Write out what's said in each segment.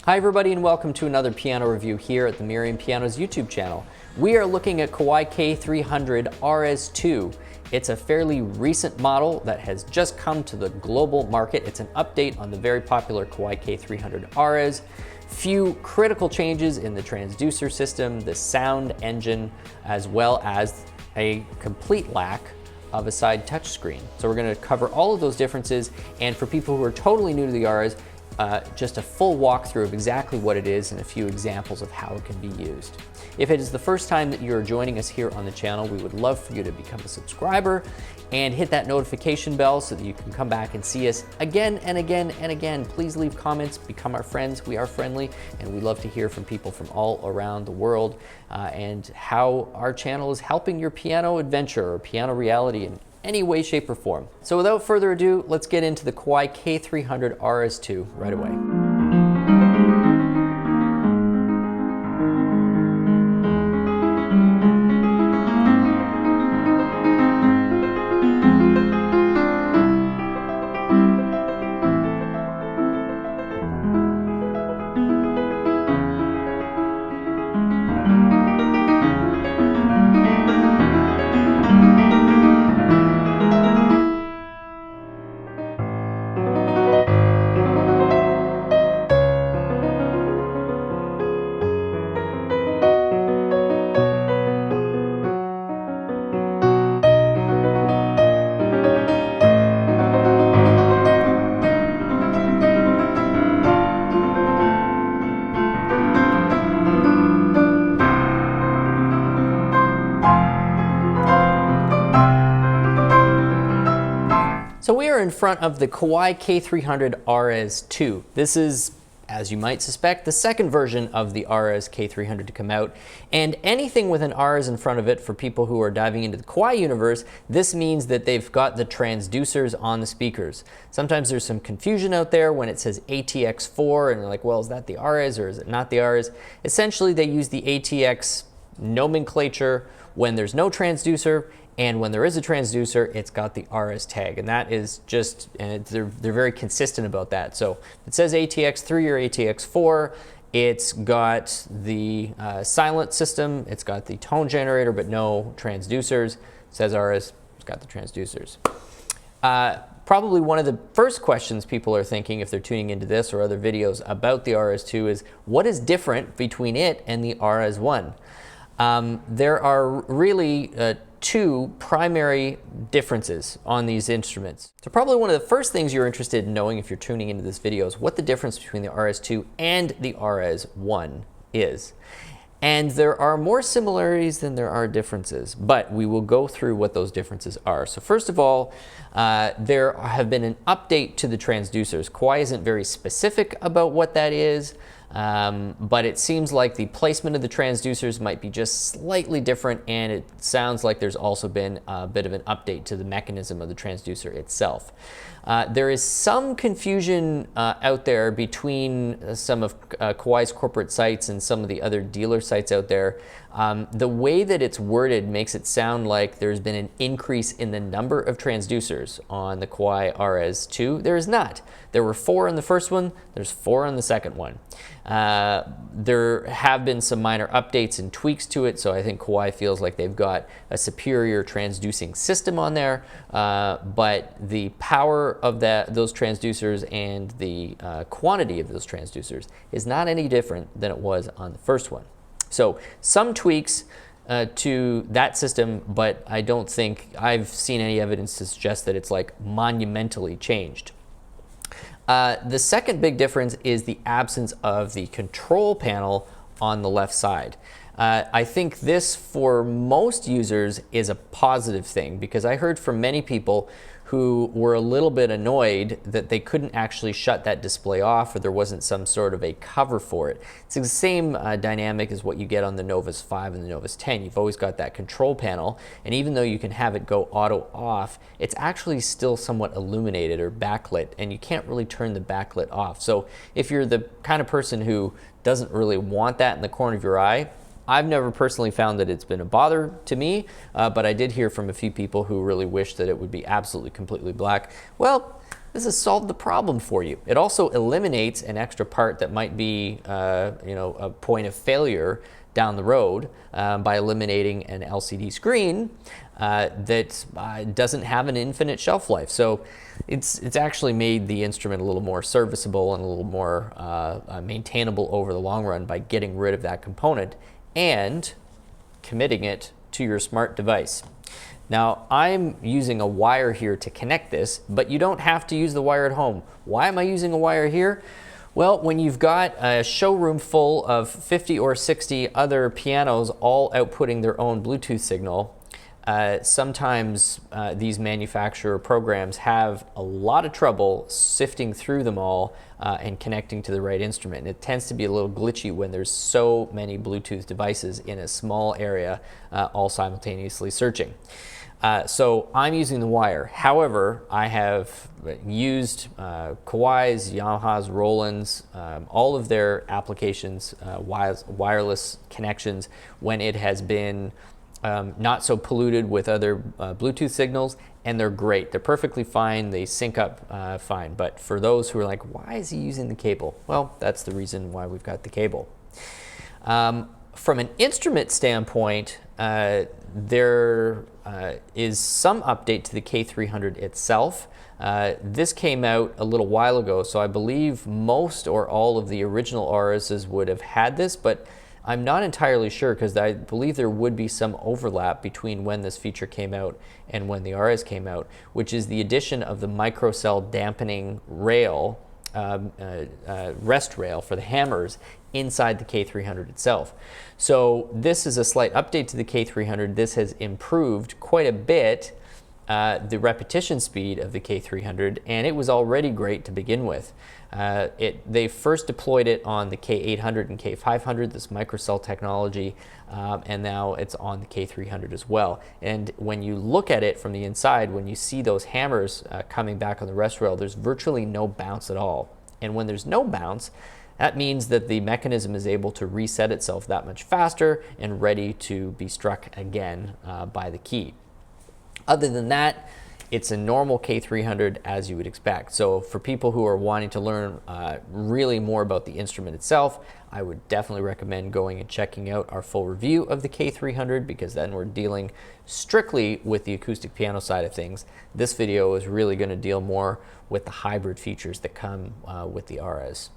Hi everybody and welcome to another piano review here at the Merriam PIanos YouTube channel. We are looking at Kawai K300 Aures 2. It's a fairly recent model that has just come to the global market. It's an update on the very popular Kawai K300 Aures. Few critical changes in the transducer system, the sound engine, as well as a complete lack of a side touchscreen. So we're going to cover all of those differences, and for people who are totally new to the Aures, just a full walkthrough of exactly what it is and a few examples of how it can be used. If it is the first time that you're joining us here on the channel, we would love for you to become a subscriber and hit that notification bell so that you can come back and see us again and again and again. Please leave comments, become our friends. We are friendly, and we love to hear from people from all around the world and how our channel is helping your piano adventure or piano reality in any way, shape, or form. So without further ado, let's get into the Kawai K300 Aures 2 right away. So we are in front of the Kawai K300 Aures 2. This is, as you might suspect, the second version of the Aures K300 to come out. And anything with an Aures in front of it, for people who are diving into the Kawai universe, this means that they've got the transducers on the speakers. Sometimes there's some confusion out there when it says ATX4 and you're like, well, is that the Aures or is it not the Aures? Essentially, they use the ATX nomenclature when there's no transducer, and when there is a transducer, it's got the Aures tag, and that is just, and they're very consistent about that. So if it says ATX3 or ATX4, it's got the silent system, it's got the tone generator, but no transducers. It says Aures, it's got the transducers. Probably one of the first questions people are thinking if they're tuning into this or other videos about the Aures 2 is, what is different between it and the Aures 1? There are really two primary differences on these instruments. So probably one of the first things you're interested in knowing if you're tuning into this video is what the difference between the Aures 2 and the Aures 1 is. And there are more similarities than there are differences, but we will go through what those differences are. So first of all, there have been an update to the transducers. Kawai isn't very specific about what that is, but it seems like the placement of the transducers might be just slightly different, and it sounds like there's also been a bit of an update to the mechanism of the transducer itself. There is some confusion out there between some of Kawai's corporate sites and some of the other dealer sites out there. The way that it's worded makes it sound like there's been an increase in the number of transducers on the Kawai Aures 2. There is not. There were 4 in the first one, there's 4 on the second one. There have been some minor updates and tweaks to it, so I think Kawai feels like they've got a superior transducing system on there, but the power of those transducers and the quantity of those transducers is not any different than it was on the first one. So some tweaks to that system, but I don't think I've seen any evidence to suggest that it's like monumentally changed. The second big difference is the absence of the control panel on the left side. I think this, for most users, is a positive thing, because I heard from many people who were a little bit annoyed that they couldn't actually shut that display off, or there wasn't some sort of a cover for it. It's the same dynamic as what you get on the Novus 5 and the Novus 10. You've always got that control panel, and even though you can have it go auto off, it's actually still somewhat illuminated or backlit, and you can't really turn the backlit off. So if you're the kind of person who doesn't really want that in the corner of your eye, I've never personally found that it's been a bother to me, but I did hear from a few people who really wish that it would be absolutely completely black. Well, this has solved the problem for you. It also eliminates an extra part that might be a point of failure down the road by eliminating an LCD screen that doesn't have an infinite shelf life. So it's actually made the instrument a little more serviceable and a little more maintainable over the long run by getting rid of that component and committing it to your smart device. Now, I'm using a wire here to connect this, but you don't have to use the wire at home. Why am I using a wire here? Well, when you've got a showroom full of 50 or 60 other pianos all outputting their own Bluetooth signal, sometimes these manufacturer programs have a lot of trouble sifting through them all and connecting to the right instrument. And it tends to be a little glitchy when there's so many Bluetooth devices in a small area all simultaneously searching. So I'm using the wire. However, I have used Kawai's, Yamaha's, Roland's, all of their applications, wireless connections when it has been not so polluted with other Bluetooth signals, and they're great. They're perfectly fine. They sync up fine. But for those who are like, why is he using the cable? Well, that's the reason why we've got the cable. From an instrument standpoint, there is some update to the K300 itself. This came out a little while ago, so I believe most or all of the original Aureses would have had this, but I'm not entirely sure because I believe there would be some overlap between when this feature came out and when the Aures came out, which is the addition of the microcell dampening rail, rest rail for the hammers inside the K300 itself. So this is a slight update to the K300. This has improved quite a bit the repetition speed of the K300, and it was already great to begin with. They first deployed it on the K800 and K500, this microcell technology, and now it's on the K300 as well. And when you look at it from the inside, when you see those hammers coming back on the rest rail, there's virtually no bounce at all. And when there's no bounce, that means that the mechanism is able to reset itself that much faster and ready to be struck again by the key. Other than that, it's a normal K300 as you would expect. So for people who are wanting to learn really more about the instrument itself, I would definitely recommend going and checking out our full review of the K300, because then we're dealing strictly with the acoustic piano side of things. This video is really going to deal more with the hybrid features that come with the Aures.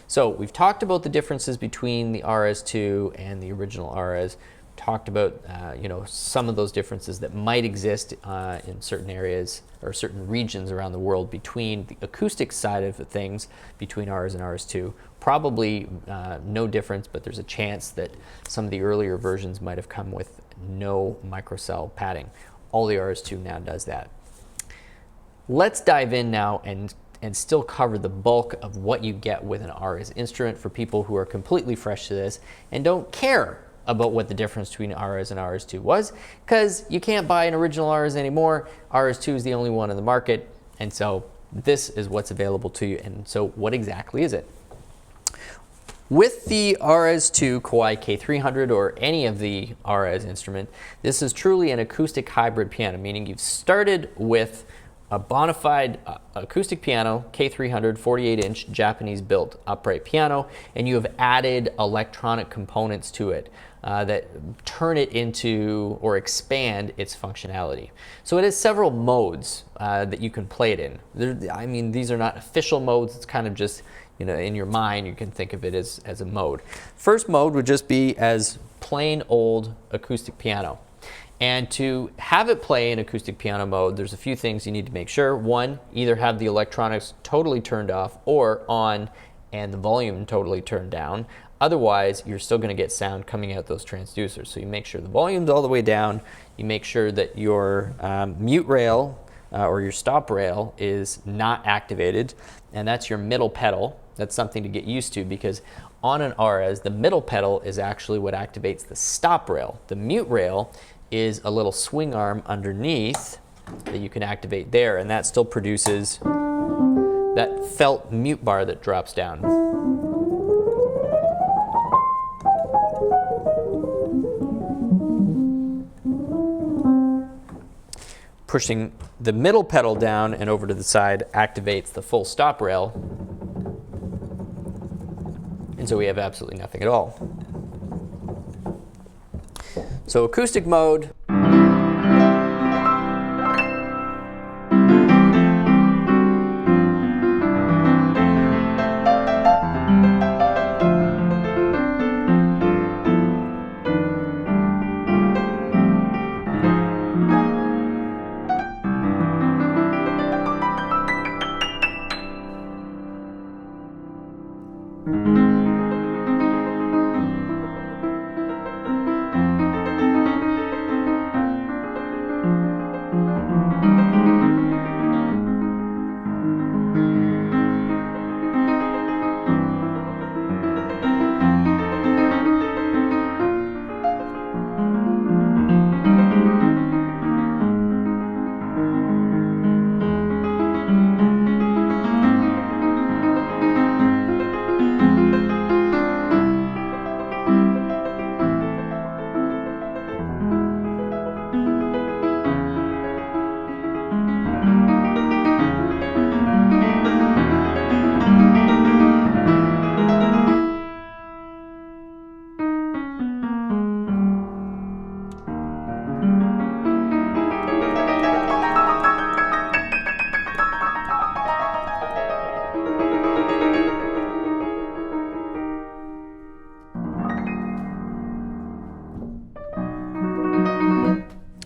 So we've talked about the differences between the Aures 2 and the original Aures. Talked about some of those differences that might exist in certain areas or certain regions around the world between the acoustic side of things between Aures and Aures 2. Probably no difference, but there's a chance that some of the earlier versions might have come with no microcell padding. All the Aures 2 now does that. Let's dive in now and still cover the bulk of what you get with an Aures instrument for people who are completely fresh to this and don't care about what the difference between Aures and Aures 2 was, because you can't buy an original Aures anymore. Aures 2 is the only one in the market, and so this is what's available to you. And so what exactly is it? With the Aures 2 Kawai K300 or any of the Aures instrument, this is truly an acoustic hybrid piano, meaning you've started with a bona fide acoustic piano, K300 48-inch Japanese-built upright piano, and you have added electronic components to it that turn it into or expand its functionality. So it has several modes that you can play it in. I mean, these are not official modes. It's kind of just, in your mind, you can think of it as a mode. First mode would just be as plain old acoustic piano. And to have it play in acoustic piano mode, there's a few things you need to make sure. One, either have the electronics totally turned off or on and the volume totally turned down. Otherwise, you're still going to get sound coming out those transducers. So you make sure the volume's all the way down. You make sure that your mute rail or your stop rail is not activated, and that's your middle pedal. That's something to get used to, because on an Aures, the middle pedal is actually what activates the stop rail. The mute rail is a little swing arm underneath that you can activate there, and that still produces that felt mute bar that drops down. pushing the middle pedal down and over to the side activates the full stop rail. And so we have absolutely nothing at all. So acoustic mode.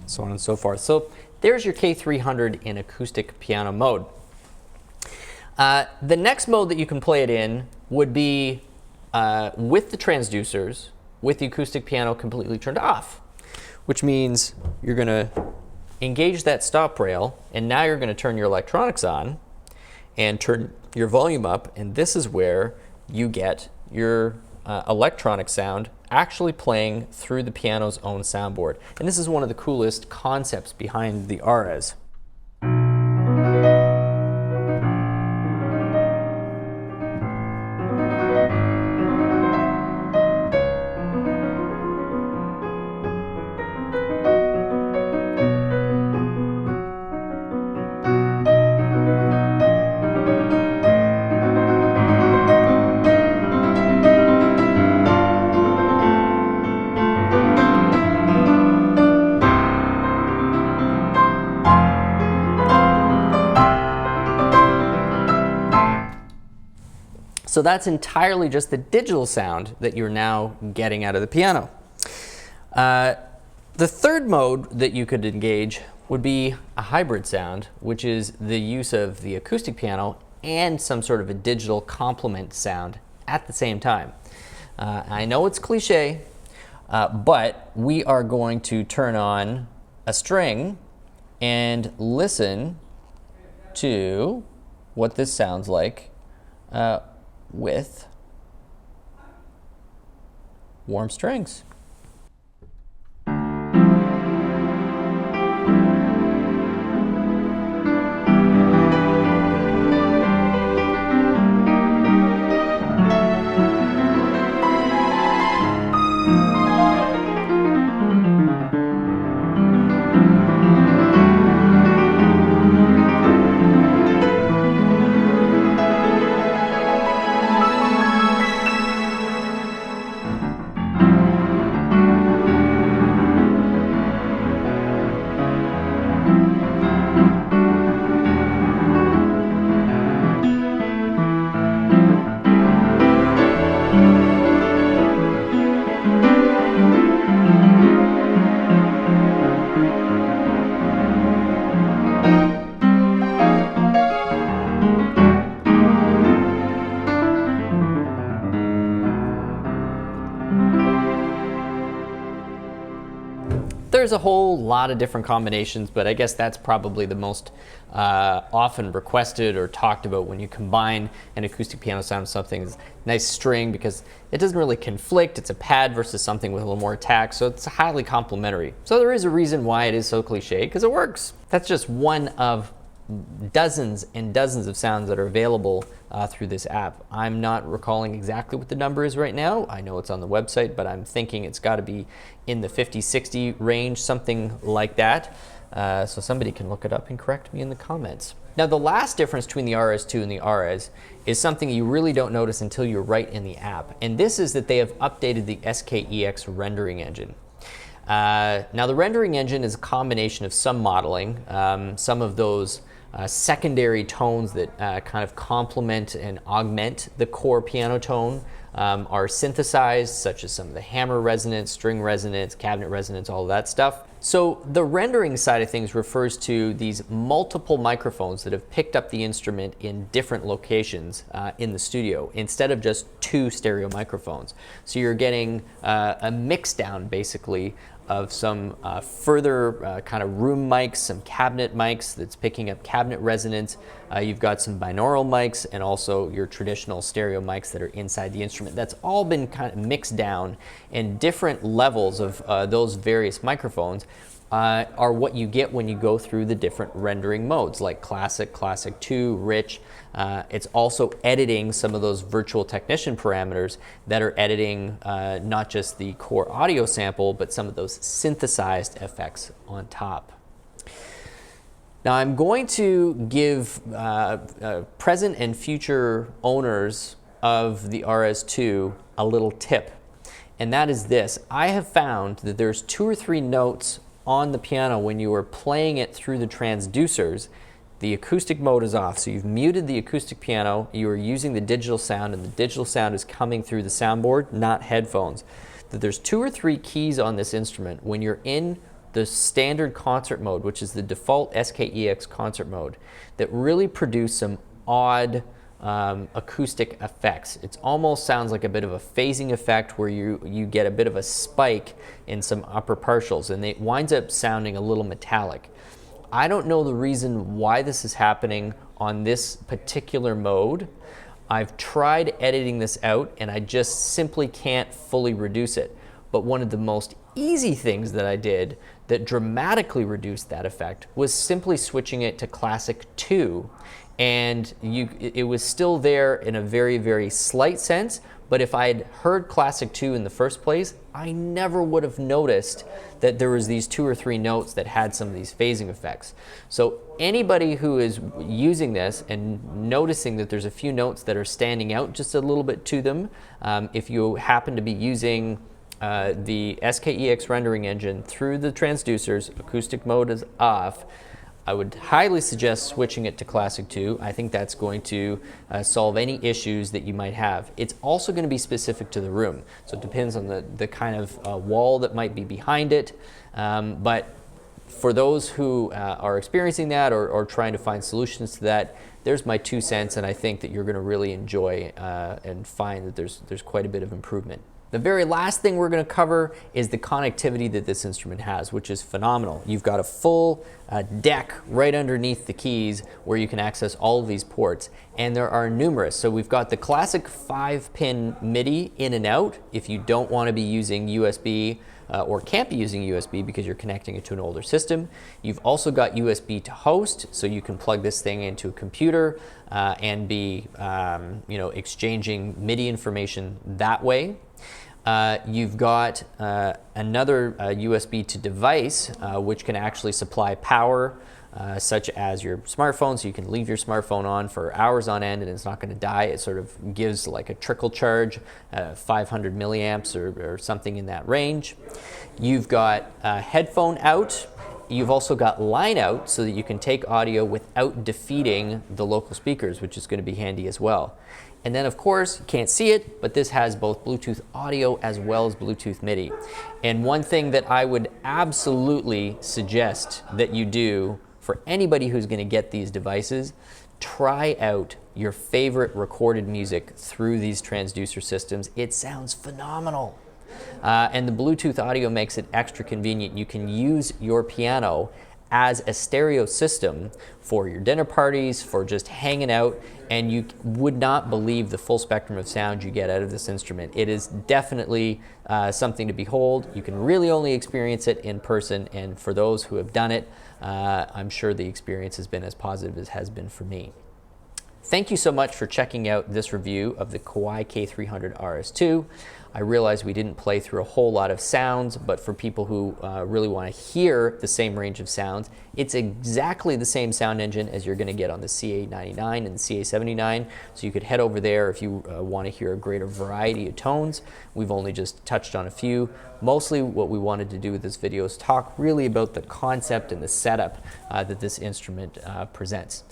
So on and so forth. So there's your K300 in acoustic piano mode. The next mode that you can play it in would be with the transducers, with the acoustic piano completely turned off, which means you're going to engage that stop rail, and now you're going to turn your electronics on and turn your volume up, and this is where you get your electronic sound actually playing through the piano's own soundboard. And this is one of the coolest concepts behind the Aures. So that's entirely just the digital sound that you're now getting out of the piano. The third mode that you could engage would be a hybrid sound, which is the use of the acoustic piano and some sort of a digital complement sound at the same time. I know it's cliche, but we are going to turn on a string and listen to what this sounds like with warm strings. There's a whole lot of different combinations, but I guess that's probably the most often requested or talked about when you combine an acoustic piano sound with something that's nice string, because it doesn't really conflict. It's a pad versus something with a little more attack, so it's highly complementary. So there is a reason why it is so cliche, because it works. That's just one of dozens and dozens of sounds that are available through this app. I'm not recalling exactly what the number is right now. I know it's on the website, but I'm thinking it's got to be in the 50, 60 range, something like that. So somebody can look it up and correct me in the comments. Now the last difference between the RS2 and the Aures is something you really don't notice until you're right in the app. And this is that they have updated the SKEX rendering engine. Now the rendering engine is a combination of some modeling, some of those secondary tones that kind of complement and augment the core piano tone are synthesized, such as some of the hammer resonance, string resonance, cabinet resonance, all of that stuff. So the rendering side of things refers to these multiple microphones that have picked up the instrument in different locations in the studio, instead of just two stereo microphones. So you're getting a mix down, basically, of some further kind of room mics, some cabinet mics that's picking up cabinet resonance. You've got some binaural mics and also your traditional stereo mics that are inside the instrument. That's all been kind of mixed down, and different levels of those various microphones are what you get when you go through the different rendering modes, like Classic, Classic 2, Rich. It's also editing some of those virtual technician parameters that are editing not just the core audio sample, but some of those synthesized effects on top. Now I'm going to give present and future owners of the RS2 a little tip, and that is this. I have found that there's 2 or 3 notes on the piano when you are playing it through the transducers. The acoustic mode is off, so you've muted the acoustic piano, you are using the digital sound, and the digital sound is coming through the soundboard, not headphones. That there's 2 or 3 keys on this instrument when you're in the standard concert mode, which is the default SKEX concert mode, that really produce some odd acoustic effects. It almost sounds like a bit of a phasing effect where you get a bit of a spike in some upper partials, and it winds up sounding a little metallic. I don't know the reason why this is happening on this particular mode. I've tried editing this out and I just simply can't fully reduce it. But one of the most easy things that I did that dramatically reduced that effect was simply switching it to Classic 2. And it was still there in a very, very slight sense, but if I had heard Classic 2 in the first place, I never would have noticed that there was these 2 or 3 notes that had some of these phasing effects. So anybody who is using this and noticing that there's a few notes that are standing out just a little bit to them, if you happen to be using the SKEX rendering engine through the transducers, acoustic mode is off, I would highly suggest switching it to Classic 2. I think that's going to solve any issues that you might have. It's also going to be specific to the room, so it depends on the kind of wall that might be behind it. But for those who are experiencing that or trying to find solutions to that, there's my 2 cents, and I think that you're going to really enjoy and find that there's quite a bit of improvement. The very last thing we're going to cover is the connectivity that this instrument has, which is phenomenal. You've got a full deck right underneath the keys where you can access all of these ports, and there are numerous. So we've got the classic 5-pin MIDI in and out if you don't want to be using USB or can't be using USB because you're connecting it to an older system. You've also got USB to host, so you can plug this thing into a computer and be exchanging MIDI information that way. You've got another USB to device, which can actually supply power, such as your smartphone, so you can leave your smartphone on for hours on end and it's not going to die. It sort of gives like a trickle charge, 500 milliamps or something in that range. You've got headphone out. You've also got line out so that you can take audio without defeating the local speakers, which is going to be handy as well. And then of course, you can't see it, but this has both Bluetooth audio as well as Bluetooth MIDI. And one thing that I would absolutely suggest that you do for anybody who's going to get these devices, try out your favorite recorded music through these transducer systems. It sounds phenomenal. And the Bluetooth audio makes it extra convenient. You can use your piano as a stereo system for your dinner parties, for just hanging out, and you would not believe the full spectrum of sound you get out of this instrument. It is definitely something to behold. You can really only experience it in person, and for those who have done it, I'm sure the experience has been as positive as has been for me. Thank you so much for checking out this review of the Kawai K300 Aures 2. I realize we didn't play through a whole lot of sounds, but for people who really want to hear the same range of sounds, it's exactly the same sound engine as you're going to get on the CA99 and the CA79. So you could head over there if you want to hear a greater variety of tones. We've only just touched on a few. Mostly what we wanted to do with this video is talk really about the concept and the setup that this instrument presents.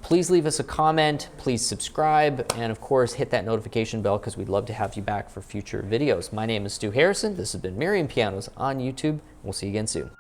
Please leave us a comment, please subscribe, and of course hit that notification bell because we'd love to have you back for future videos. My name is Stu Harrison. This has been Merriam PIanos on YouTube. We'll see you again soon.